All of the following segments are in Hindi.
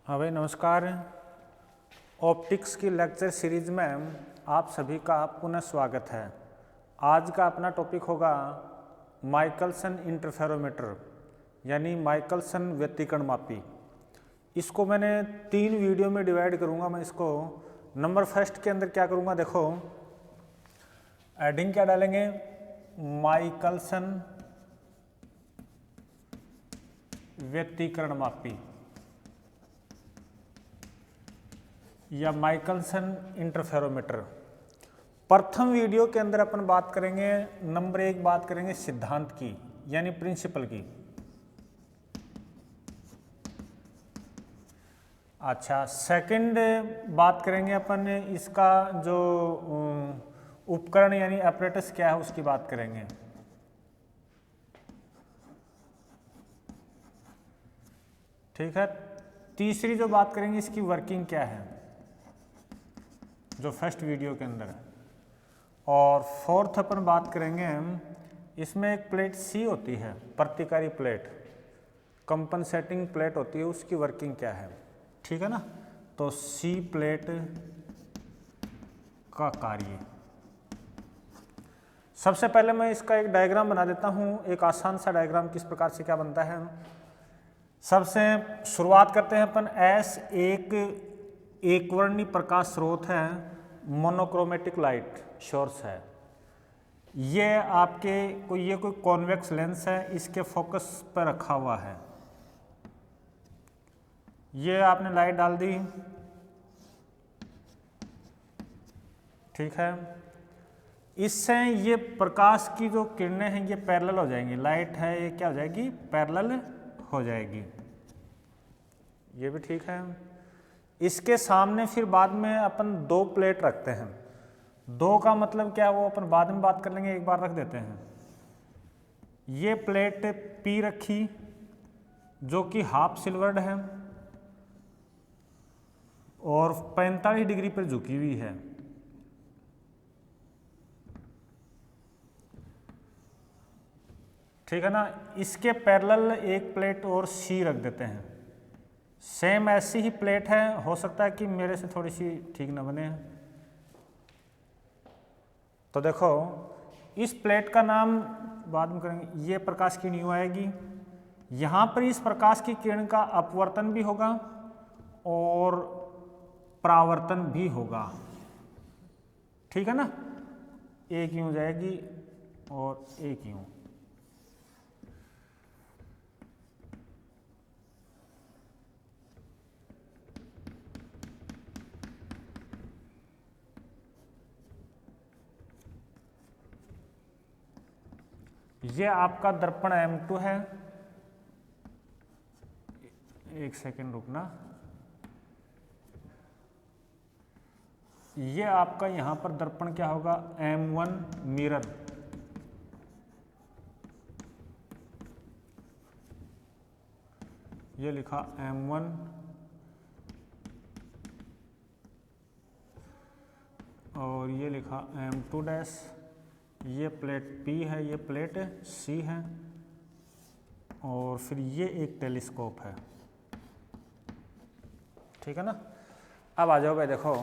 हाँ भाई नमस्कार। ऑप्टिक्स की लेक्चर सीरीज में आप सभी का पुनः स्वागत है। आज का अपना टॉपिक होगा माइकलसन इंटरफेरोमीटर यानी माइकलसन व्यतिकरण मापी। इसको मैंने 3 वीडियो में डिवाइड करूँगा। मैं इसको नंबर फर्स्ट के अंदर क्या करूँगा, देखो एडिंग क्या डालेंगे, माइकलसन व्यतिकरण मापी या माइकलसन इंटरफेरोमीटर। प्रथम वीडियो के अंदर अपन बात करेंगे, नंबर 1 बात करेंगे सिद्धांत की यानी प्रिंसिपल की। अच्छा, सेकंड बात करेंगे अपन इसका जो उपकरण यानी ऑपरेटर्स क्या है उसकी बात करेंगे। ठीक है, तीसरी जो बात करेंगे इसकी वर्किंग क्या है जो फर्स्ट वीडियो के अंदर है। और फोर्थ अपन बात करेंगे, इसमें एक प्लेट सी होती है, प्रतिकारी प्लेट, कंपनसेटिंग प्लेट होती है, उसकी वर्किंग क्या है। ठीक है ना, तो सी प्लेट का कार्य। सबसे पहले मैं इसका एक डायग्राम बना देता हूँ, एक आसान सा डायग्राम किस प्रकार से क्या बनता है। सबसे शुरुआत करते हैं अपन। एस एक वर्णी प्रकाश स्रोत है, मोनोक्रोमेटिक लाइट सोर्स है। ये आपके कोई कॉन्वेक्स लेंस है, इसके फोकस पर रखा हुआ है। ये आपने लाइट डाल दी, ठीक है। इससे ये प्रकाश की जो किरणें हैं ये पैरेलल हो जाएंगी। लाइट है ये क्या हो जाएगी, पैरेलल हो जाएगी। ये भी ठीक है। इसके सामने फिर बाद में अपन 2 प्लेट रखते हैं। 2 का मतलब क्या, वो अपन बाद में बात कर लेंगे, एक बार रख देते हैं। ये प्लेट पी रखी जो कि हाफ सिल्वर्ड है और 45 डिग्री पर झुकी हुई है। ठीक है ना। इसके पैरेलल एक प्लेट और सी रख देते हैं। सेम ऐसी ही प्लेट है, हो सकता है कि मेरे से थोड़ी सी ठीक ना बने। तो देखो इस प्लेट का नाम बाद में करेंगे। ये प्रकाश किरण यूं आएगी, यहाँ पर इस प्रकाश की किरण का अपवर्तन भी होगा और परावर्तन भी होगा। ठीक है ना, एक यूं जाएगी और एक यूं। ये आपका दर्पण M2 है। एक सेकंड रुकना। ये आपका यहां पर दर्पण क्या होगा, M1 मिरर। ये लिखा M1 और ये लिखा M2 डैश। ये प्लेट P है, ये प्लेट C है और फिर ये एक टेलीस्कोप है। ठीक है ना। अब आ जाओ भाई, देखो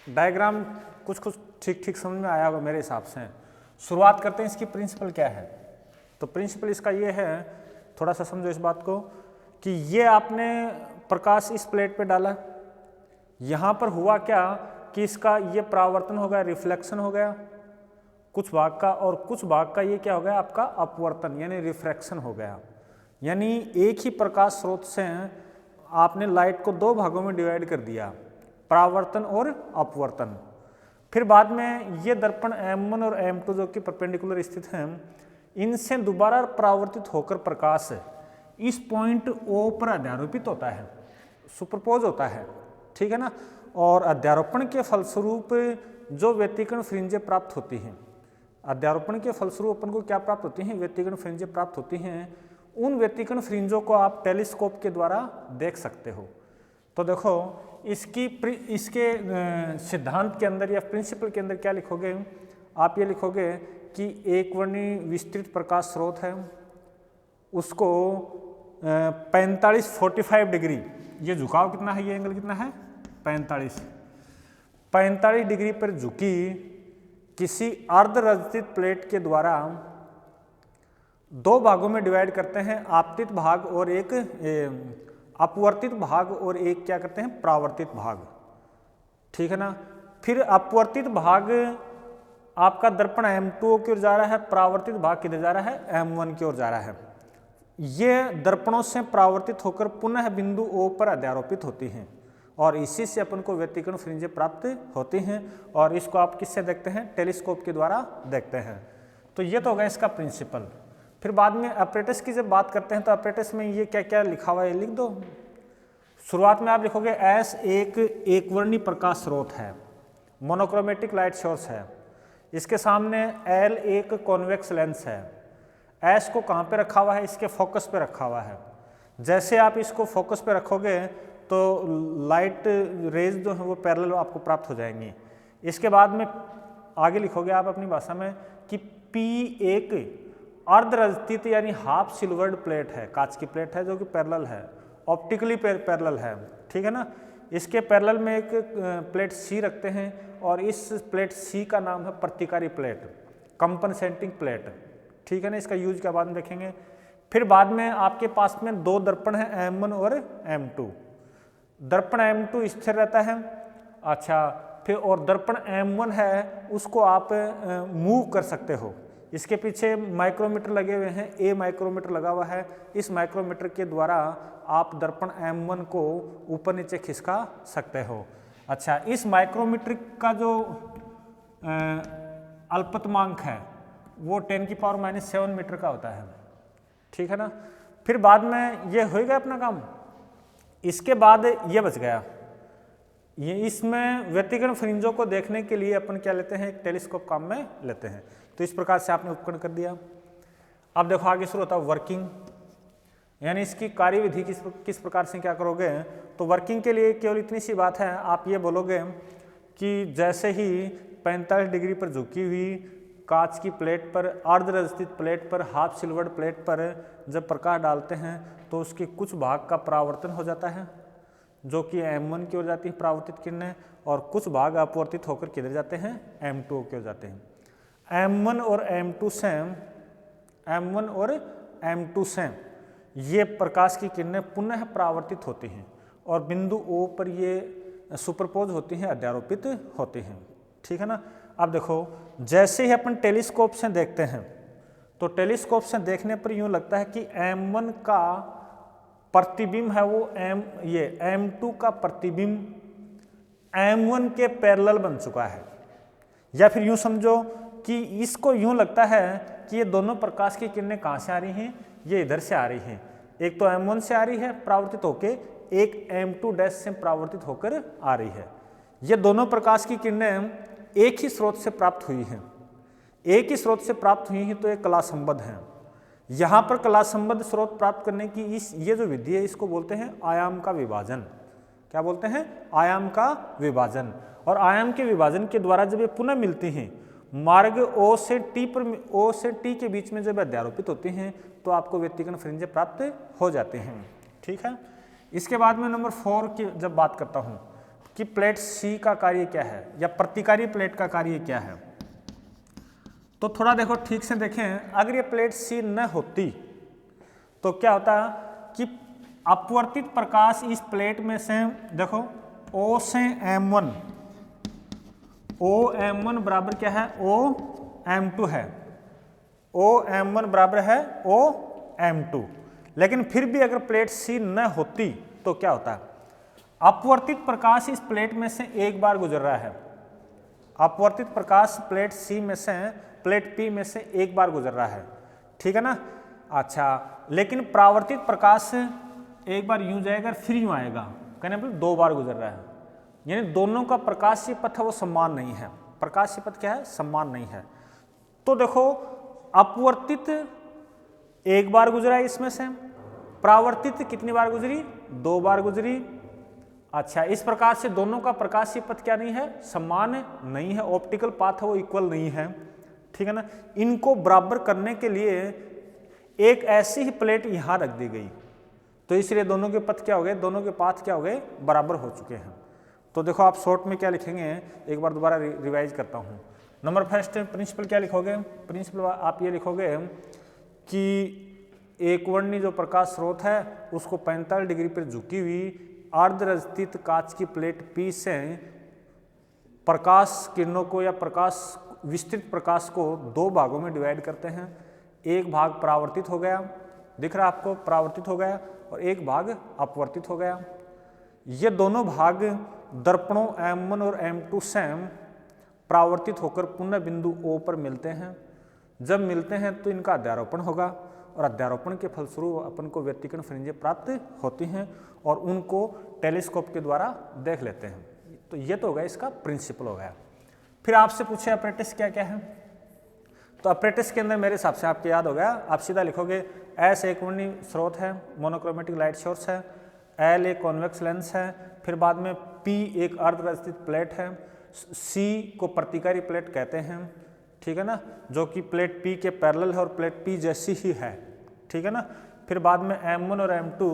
डायग्राम कुछ ठीक ठीक समझ में आया होगा मेरे हिसाब से। शुरुआत करते हैं इसकी प्रिंसिपल क्या है। तो प्रिंसिपल इसका ये है, थोड़ा सा समझो इस बात को, कि ये आपने प्रकाश इस प्लेट पे डाला, यहाँ पर हुआ क्या कि इसका ये परावर्तन हो गया, रिफ्लेक्शन हो गया कुछ भाग का, और कुछ भाग का ये क्या हो गया आपका अपवर्तन यानी रिफ्रैक्शन हो गया। यानी एक ही प्रकाश स्रोत से आपने लाइट को 2 भागों में डिवाइड कर दिया, परावर्तन और अपवर्तन। फिर बाद में ये दर्पण M1 और M2 जो कि परपेंडिकुलर स्थित हैं, इनसे दोबारा परावर्तित होकर प्रकाश इस पॉइंट O पर अध्यारोपित होता है, सुपरपोज होता है। ठीक है ना। और अध्यारोपण के फलस्वरूप जो व्यतिकरण फ्रिंजें प्राप्त होती हैं, अध्यारोपण के फलस्वरूप अपन को क्या प्राप्त होती हैं, व्यतिकरण फ्रिंजें प्राप्त होती हैं। उन व्यतिकरण फ्रिंजों को आप टेलीस्कोप के द्वारा देख सकते हो। तो देखो इसके सिद्धांत के अंदर या प्रिंसिपल के अंदर क्या लिखोगे आप, ये लिखोगे कि एक वर्णी विस्तृत प्रकाश स्रोत है, उसको 45-45 डिग्री ये झुकाव कितना है, ये एंगल कितना है 45 डिग्री पर झुकी किसी अर्धरंजित प्लेट के द्वारा दो भागों में डिवाइड करते हैं, आपतित भाग और एक अपवर्तित भाग और एक क्या करते हैं परावर्तित भाग, ठीक है ना। फिर अपवर्तित भाग आपका दर्पण M2 की ओर जा रहा है, परावर्तित भाग किधर जा रहा है M1 की ओर जा रहा है। ये दर्पणों से परावर्तित होकर पुनः बिंदु O पर अध्यारोपित होती हैं और इसी से अपन को व्यतिकरण फ्रिंजें प्राप्त होती हैं और इसको आप किससे देखते हैं, टेलीस्कोप के द्वारा देखते हैं। तो ये तो होगा इसका प्रिंसिपल। फिर बाद में अपरेटस की जब बात करते हैं तो अपरेटस में ये क्या क्या लिखा हुआ है लिख दो। शुरुआत में आप लिखोगे एस एक वर्णी प्रकाश स्रोत है, मोनोक्रोमेटिक लाइट सोर्स है। इसके सामने एल एक कॉन्वेक्स लेंस है। एस को कहाँ पे रखा हुआ है, इसके फोकस पे रखा हुआ है। जैसे आप इसको फोकस पे रखोगे तो लाइट रेज जो है वो पैरेलल आपको प्राप्त हो जाएंगी। इसके बाद में आगे लिखोगे आप अपनी भाषा में कि P एक अर्धरंजित यानी हाफ सिल्वर्ड प्लेट है, कांच की प्लेट है जो कि पैरेलल है, ऑप्टिकली पैरेलल है, ठीक है ना। इसके पैरेलल में एक प्लेट C रखते हैं और इस प्लेट C का नाम है प्रतिकारी प्लेट, कंपनसेटिंग प्लेट, ठीक है ना। इसका यूज क्या बाद में देखेंगे। फिर बाद में आपके पास में दो दर्पण है M1 और M2। दर्पण M2 स्थिर रहता है, अच्छा। फिर और दर्पण M1 है उसको आप मूव कर सकते हो। इसके पीछे माइक्रोमीटर लगे हुए हैं, A माइक्रोमीटर लगा हुआ है। इस माइक्रोमीटर के द्वारा आप दर्पण M1 को ऊपर नीचे खिसका सकते हो। अच्छा, इस माइक्रोमीटर का जो अल्पतमांक है वो 10⁻⁻7 मीटर का होता है, ठीक है ना। फिर बाद में ये हो गया अपना काम। इसके बाद ये बच गया, ये इसमें व्यतिकरण फ्रिंजों को देखने के लिए अपन क्या लेते हैं, एक टेलीस्कोप काम में लेते हैं। तो इस प्रकार से आपने उपकरण कर दिया। अब देखो आगे शुरू होता है वर्किंग, यानी इसकी कार्यविधि किस प्रकार से क्या करोगे। तो वर्किंग के लिए केवल इतनी सी बात है, आप ये बोलोगे कि जैसे ही 45 डिग्री पर झुकी हुई कांच की प्लेट पर, अर्धरंजित प्लेट पर, हाफ सिल्वर्ड प्लेट पर जब प्रकाश डालते हैं तो उसके कुछ भाग का परावर्तन हो जाता है जो कि M1 की ओर जाती है परावर्तित किरणें, और कुछ भाग अपवर्तित होकर किधर जाते हैं, M2 की ओर जाते हैं। M1 और M2 से ये प्रकाश की किरणें पुनः परावर्तित होती हैं और बिंदु O पर ये सुपरपोज होती हैं, अध्यारोपित होती हैं, ठीक है ना। अब देखो जैसे ही अपन टेलीस्कोप से देखते हैं तो टेलीस्कोप से देखने पर यूँ लगता है कि M1 का प्रतिबिंब है वो M2 का प्रतिबिंब M1 के पैरेलल बन चुका है। या फिर यूँ समझो कि इसको यूँ लगता है कि ये दोनों प्रकाश की किरणें कहाँ से आ रही हैं, ये इधर से आ रही हैं। एक तो M1 से आ रही है परावर्तित होके, एक M2' से परावर्तित होकर आ रही है। ये दोनों प्रकाश की किरणें एक ही स्रोत से प्राप्त हुई हैं, एक ही स्रोत से प्राप्त हुई हैं, तो एक कला संबद्ध हैं। यहाँ पर कला संबद्ध स्रोत प्राप्त करने की ये जो विधि है इसको बोलते हैं आयाम का विभाजन। क्या बोलते हैं, आयाम का विभाजन। और आयाम के विभाजन के द्वारा जब ये पुनः मिलती हैं, मार्ग O से T के बीच में जब अध्यारोपित होती हैं तो आपको व्यतिकरण फ्रिंजें प्राप्त हो जाते हैं, ठीक है। इसके बाद में नंबर 4 की जब बात करता हूँ कि प्लेट C का कार्य क्या है या प्रतिकारी प्लेट का कार्य क्या है, तो थोड़ा देखो ठीक से देखें। अगर ये प्लेट C न होती तो क्या होता कि अपवर्तित प्रकाश इस प्लेट में से देखो O से M1, OM1 बराबर क्या है, OM2 है, OM1 बराबर है OM2। लेकिन फिर भी अगर प्लेट C न होती तो क्या होता है, अपवर्तित प्रकाश इस प्लेट में से एक बार गुजर रहा है। अपवर्तित प्रकाश प्लेट C में से प्लेट P में से एक बार गुजर रहा है, ठीक है ना। अच्छा, लेकिन परावर्तित प्रकाश एक बार यूं जाएगा फिर यूं आएगा, कहने मतलब 2 बार गुजर रहा है। यानी दोनों का प्रकाशीय पथ है वो समान नहीं है। प्रकाशीय पथ क्या है, समान नहीं है। तो देखो अपवर्तित एक बार गुजरा है इसमें से, परावर्तित कितनी बार गुजरी, 2 बार गुजरी। अच्छा, इस प्रकार से दोनों का प्रकाशीय पथ क्या नहीं है, समान नहीं है, ऑप्टिकल पाथ है वो इक्वल नहीं है, ठीक है ना। इनको बराबर करने के लिए एक ऐसी ही प्लेट यहाँ रख दी गई तो इसलिए दोनों के पथ क्या हो गए, दोनों के पाथ क्या हो गए, बराबर हो चुके हैं। तो देखो आप शॉर्ट में क्या लिखेंगे, एक बार दोबारा रिवाइज करता हूँ। नंबर फर्स्ट प्रिंसिपल क्या लिखोगे, प्रिंसिपल आप ये लिखोगे कि एक वर्णी जो प्रकाश स्रोत है उसको 45 डिग्री पर झुकी हुई अर्धरजित कांच की प्लेट P से प्रकाश किरणों को या प्रकाश विस्तृत प्रकाश को दो भागों में डिवाइड करते हैं। एक भाग परावर्तित हो गया, दिख रहा है आपको, परावर्तित हो गया, और एक भाग अपवर्तित हो गया। ये दोनों भाग दर्पणों M1 और M2 से परावर्तित होकर पुनः बिंदु O पर मिलते हैं। जब मिलते हैं तो इनका अध्यारोपण होगा और अध्यारोपण के फलस्वरूप अपन को व्यतिकरण फ्रिंजें प्राप्त होती हैं और उनको टेलीस्कोप के द्वारा देख लेते हैं। तो ये तो हो गया इसका प्रिंसिपल हो गया। फिर आपसे पूछे अपरेटिस क्या क्या है, तो अपरेटिस के अंदर मेरे हिसाब से आपको याद हो गया, आप सीधा लिखोगे एस एक वर्णी स्रोत है, मोनोक्रोमेटिक लाइट सोर्स है, एल एक कॉन्वेक्स लेंस है, फिर बाद में पी एक अर्धरजित प्लेट है, सी को प्रतिकारी प्लेट कहते हैं, ठीक है ना, जो कि प्लेट पी के पैरेलल है और प्लेट पी जैसी ही है, ठीक है ना। फिर बाद में M1 और M2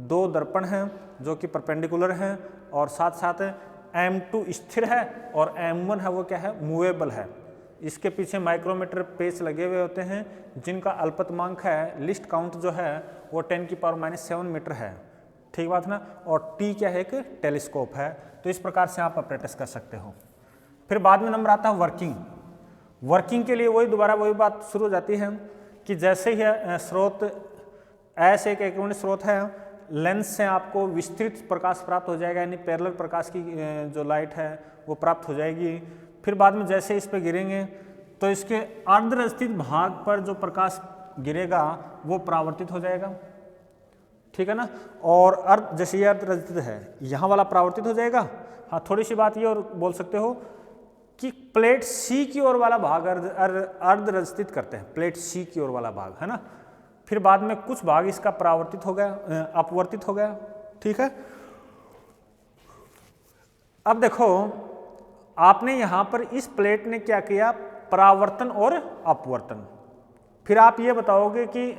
दो दर्पण हैं जो कि परपेंडिकुलर हैं और साथ साथ M2 स्थिर है और M1 है वो क्या है, मूवेबल है। इसके पीछे माइक्रोमीटर पेच लगे हुए होते हैं जिनका अल्पतमांक है, लिस्ट काउंट जो है वो 10⁻⁻7 मीटर है, ठीक बात ना, और T क्या है, एक टेलीस्कोप है। तो इस प्रकार से आप अपरेटिस कर सकते हो। फिर बाद में नंबर आता है वर्किंग। वर्किंग के लिए वही दोबारा वही बात शुरू हो जाती है कि जैसे ही स्रोत ऐसे एक एकवर्णी स्रोत है, लेंस से आपको विस्तृत प्रकाश प्राप्त हो जाएगा, यानी पैरेलल प्रकाश की जो लाइट है वो प्राप्त हो जाएगी। फिर बाद में जैसे इस पे गिरेंगे तो इसके अर्धरजित भाग पर जो प्रकाश गिरेगा वो परावर्तित हो जाएगा, ठीक है ना। और जैसे ये अर्धरजित है, यहाँ वाला परावर्तित हो जाएगा। हाँ, थोड़ी सी बात ये और बोल सकते हो कि प्लेट सी की ओर वाला भाग अर्धरजित करते हैं, प्लेट सी की ओर वाला भाग, है ना। फिर बाद में कुछ भाग इसका परावर्तित हो गया, अपवर्तित हो गया, ठीक है। अब देखो आपने यहां पर इस प्लेट ने क्या किया, परावर्तन और अपवर्तन। फिर आप ये बताओगे कि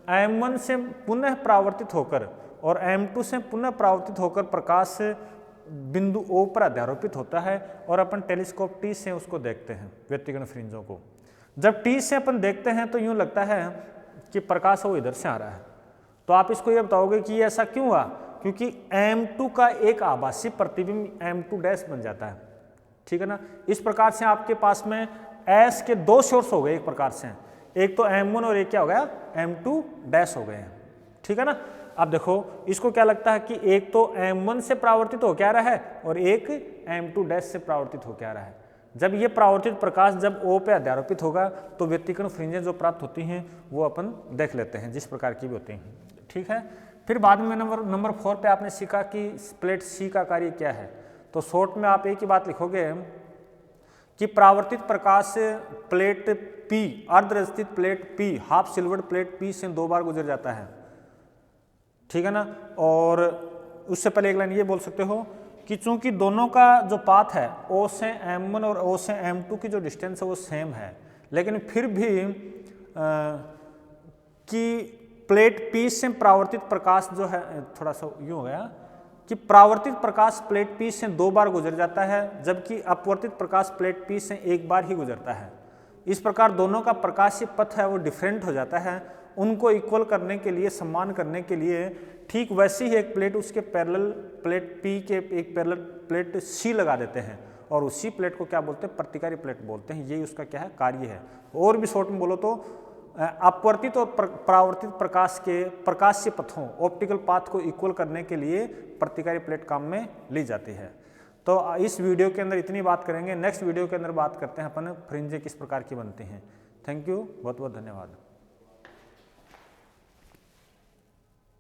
M1 से पुनः परावर्तित होकर और M2 से पुनः परावर्तित होकर प्रकाश बिंदु O पर अध्यारोपित होता है और अपन टेलीस्कोप T से उसको देखते हैं, व्यतिकरण फ्रिंजों को। जब T से अपन देखते हैं तो यूं लगता है कि प्रकाश वो इधर से आ रहा है। तो आप इसको ये बताओगे कि ऐसा क्यों हुआ, क्योंकि M2 का एक आभासी प्रतिबिंब M2 डैश बन जाता है, ठीक है ना। इस प्रकार से आपके पास में S के दो सोर्स हो गए एक प्रकार से, एक तो M1 और एक क्या हो गया, M2 डैश हो गए हैं, ठीक है ना। अब देखो इसको क्या लगता है कि एक तो M1 से परावर्तित हो क्या रहा है और एक M2 डैश से परावर्तित हो क्या रहा है। जब ये परावर्तित प्रकाश जब O पे अध्यारोपित होगा तो व्यतिकरण फ्रिंजें जो प्राप्त होती हैं वो अपन देख लेते हैं, जिस प्रकार की भी होती हैं, ठीक है। फिर बाद में नंबर 4 पे आपने सीखा कि प्लेट C का कार्य क्या है। तो शॉर्ट में आप एक ही बात लिखोगे कि परावर्तित प्रकाश प्लेट P, अर्धरजित plate P, half silvered plate P से 2 बार गुजर जाता है, ठीक है ना। और उससे पहले एक लाइन ये बोल सकते हो कि चूंकि दोनों का जो पाथ है O से M1 और O से M2 की जो डिस्टेंस है वो सेम है, लेकिन फिर भी कि प्लेट P से परावर्तित प्रकाश जो है, थोड़ा सा यूँ हो गया कि परावर्तित प्रकाश प्लेट P से 2 बार गुजर जाता है, जबकि अपवर्तित प्रकाश प्लेट P से 1 बार ही गुजरता है। इस प्रकार दोनों का प्रकाशीय पथ है वो डिफरेंट हो जाता है। उनको इक्वल करने के लिए, सम्मान करने के लिए ठीक वैसी ही एक प्लेट उसके पैरेलल प्लेट P के एक पैरेलल प्लेट C लगा देते हैं और उसी प्लेट को क्या बोलते हैं, प्रतिकारी प्लेट बोलते हैं। यही उसका क्या है, कार्य है। और भी शॉर्ट में बोलो तो अपवर्तित और परावर्तित प्रकाश के प्रकाशीय पथों, ऑप्टिकल पाथ को इक्वल करने के लिए प्रतिकारी प्लेट काम में ली जाती है। तो इस वीडियो के अंदर इतनी बात करेंगे। नेक्स्ट वीडियो के अंदर बात करते हैं अपन फ्रिंजें किस प्रकार की बनती हैं। थैंक यू, बहुत बहुत धन्यवाद।